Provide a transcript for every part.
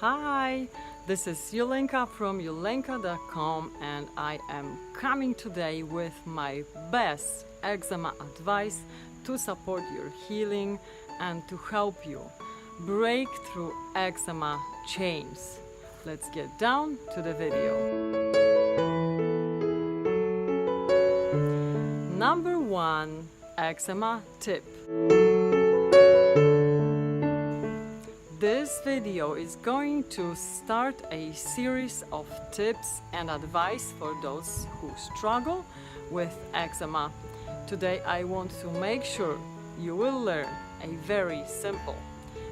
Hi, this is Ullenka from Ullenka.com and I am coming today with my best eczema advice to support your healing and to help you break through eczema chains. Let's get down to the video. Number 1 eczema tip. This video is going to start a series of tips and advice for those who struggle with eczema. Today I want to make sure you will learn a very simple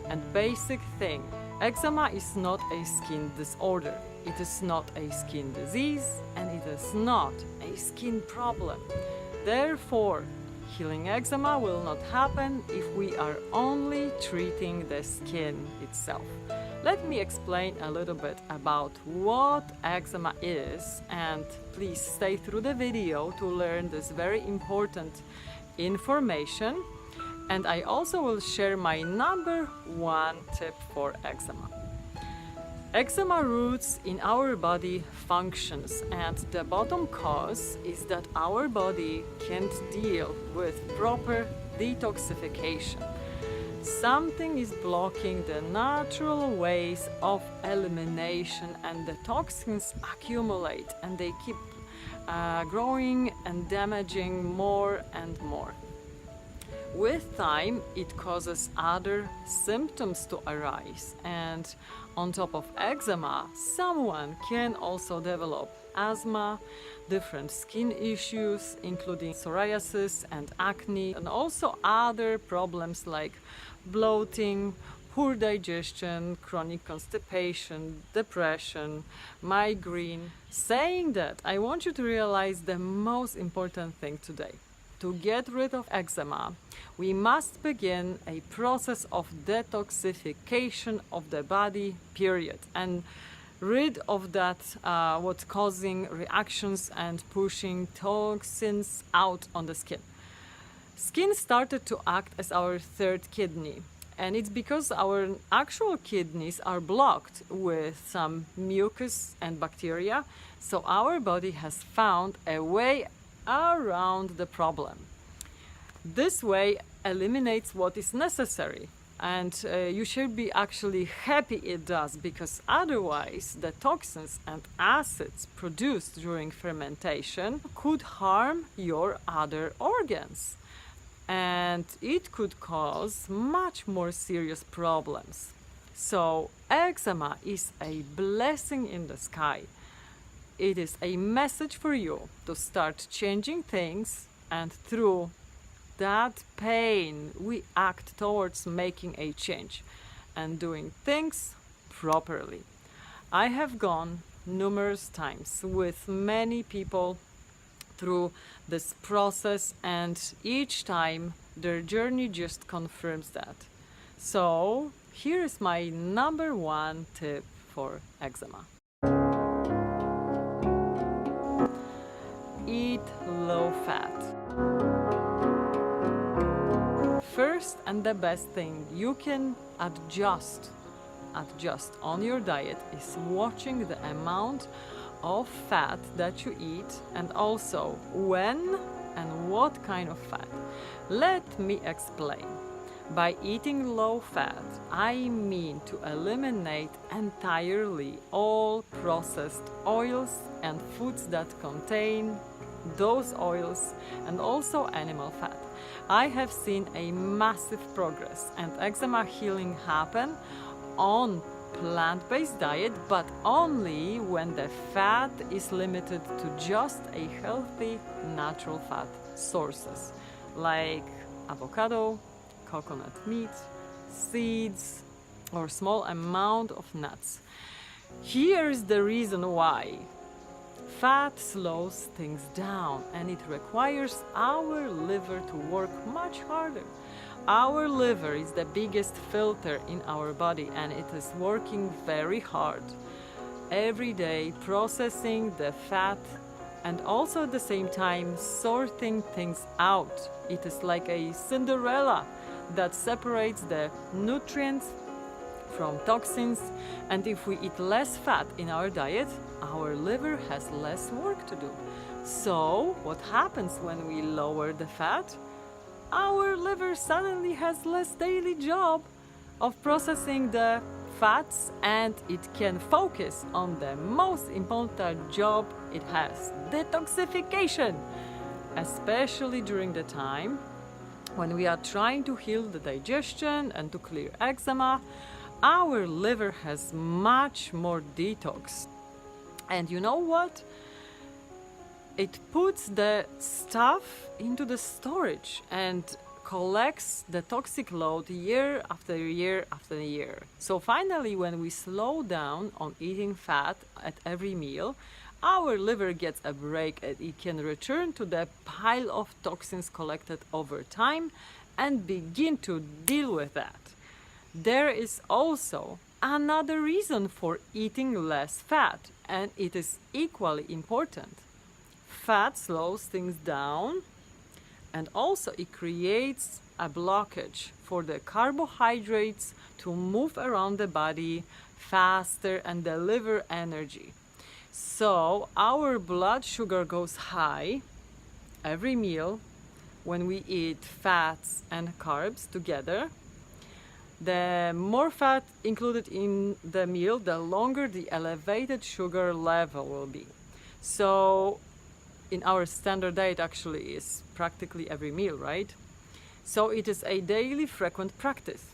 and basic thing. Eczema is not a skin disorder. It is not a skin disease and it is not a skin problem. Therefore, healing eczema will not happen if we are only treating the skin itself. Let me explain a little bit about what eczema is, and please stay through the video to learn this very important information. And I also will share my number 1 tip for eczema. Eczema roots in our body functions, and the bottom cause is that our body can't deal with proper detoxification. Something is blocking the natural ways of elimination, and the toxins accumulate and they keep growing and damaging more and more. With time, it causes other symptoms to arise, and on top of eczema, someone can also develop asthma, different skin issues, including psoriasis and acne, and also other problems like bloating, poor digestion, chronic constipation, depression, migraine. Saying that, I want you to realize the most important thing today. To get rid of eczema, we must begin a process of detoxification of the body, period, and rid of that what's causing reactions and pushing toxins out on the skin. Skin started to act as our third kidney, and it's because our actual kidneys are blocked with some mucus and bacteria, so our body has found a way around the problem. This way eliminates what is necessary, and you should be actually happy it does, because otherwise the toxins and acids produced during fermentation could harm your other organs, and it could cause much more serious problems. So eczema is a blessing in the sky. It is a message for you to start changing things, and through that pain we act towards making a change and doing things properly. I have gone numerous times with many people through this process, and each time their journey just confirms that. So here is my number 1 tip for eczema. Eat low fat. First and the best thing you can adjust on your diet is watching the amount of fat that you eat, and also when and what kind of fat. Let me explain. By eating low fat, I mean to eliminate entirely all processed oils and foods that contain those oils, and also animal fat. I have seen a massive progress and eczema healing happen on plant-based diet, but only when the fat is limited to just a healthy natural fat sources like avocado, coconut meat, seeds, or small amount of nuts. Here's the reason why. Fat slows things down, and it requires our liver to work much harder. Our liver is the biggest filter in our body, and it is working very hard every day, processing the fat and also at the same time sorting things out. It is like a Cinderella that separates the nutrients from toxins, and if we eat less fat in our diet, our liver has less work to do. So what happens when we lower the fat? Our liver suddenly has less daily job of processing the fats, and it can focus on the most important job it has, detoxification, especially during the time when we are trying to heal the digestion and to clear eczema. Our liver has much more detox. And you know what? It puts the stuff into the storage and collects the toxic load year after year after year. So finally, when we slow down on eating fat at every meal, our liver gets a break and it can return to the pile of toxins collected over time and begin to deal with that. There is also another reason for eating less fat, and it is equally important. Fat slows things down, and also it creates a blockage for the carbohydrates to move around the body faster and deliver energy. So our blood sugar goes high every meal when we eat fats and carbs together. The more fat included in the meal, the longer the elevated sugar level will be. So in our standard diet actually is practically every meal, right? So it is a daily frequent practice.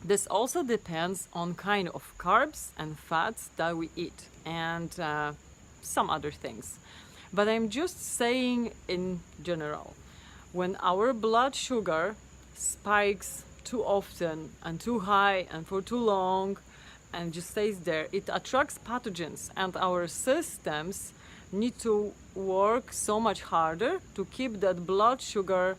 This also depends on kind of carbs and fats that we eat and some other things. But I'm just saying in general, when our blood sugar spikes too often and too high and for too long and just stays there, it attracts pathogens, and our systems need to work so much harder to keep that blood sugar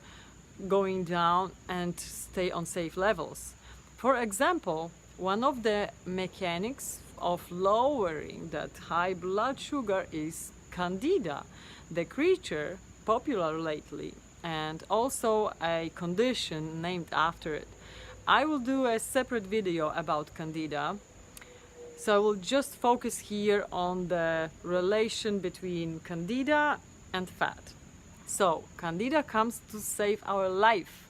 going down and stay on safe levels. For example, one of the mechanics of lowering that high blood sugar is Candida, the creature popular lately, and also a condition named after it. I will do a separate video about Candida, so I will just focus here on the relation between Candida and fat. So, Candida comes to save our life.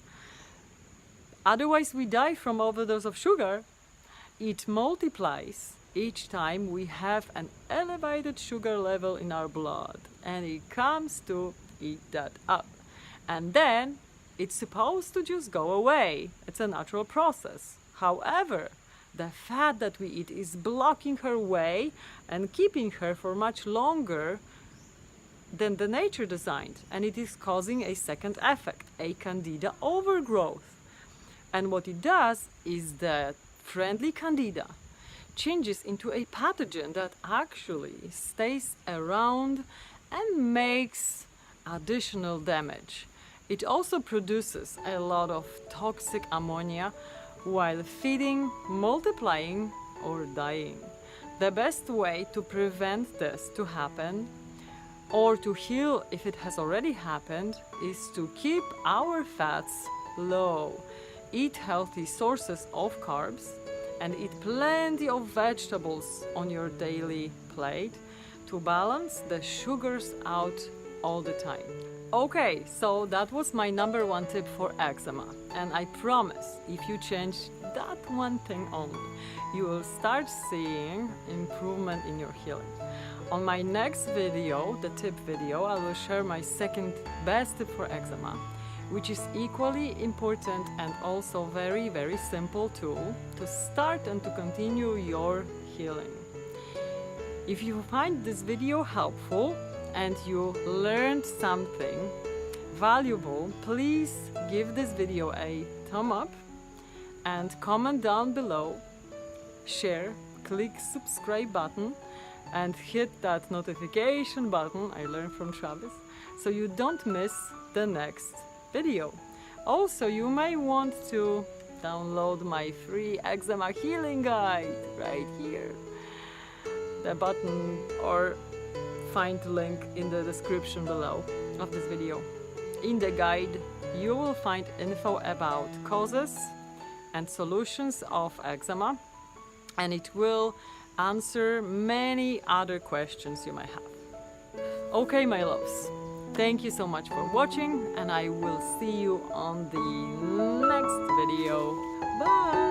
Otherwise we die from overdose of sugar. It multiplies each time we have an elevated sugar level in our blood, and it comes to eat that up. And then it's supposed to just go away. It's a natural process. However, the fat that we eat is blocking her way and keeping her for much longer than the nature designed, and it is causing a second effect, a Candida overgrowth. And what it does is that friendly Candida changes into a pathogen that actually stays around and makes additional damage. It also produces a lot of toxic ammonia while feeding, multiplying, or dying. The best way to prevent this to happen, or to heal if it has already happened, is to keep our fats low. Eat healthy sources of carbs and eat plenty of vegetables on your daily plate to balance the sugars out all the time. Okay, so that was my number one tip for eczema, and I promise if you change that one thing only, you will start seeing improvement in your healing. On my next video, the tip video, I will share my second best tip for eczema, which is equally important and also very, very simple tool to start and to continue your healing. If you find this video helpful and you learned something valuable, please give this video a thumb up and comment down below, share, click subscribe button and hit that notification button I learned from Travis so you don't miss the next video. Also, you may want to download my free eczema healing guide right here, the button, or find the link in the description below of this video. In the guide you will find info about causes and solutions of eczema, and it will answer many other questions you might have. Okay, my loves, thank you so much for watching, and I will see you on the next video. Bye!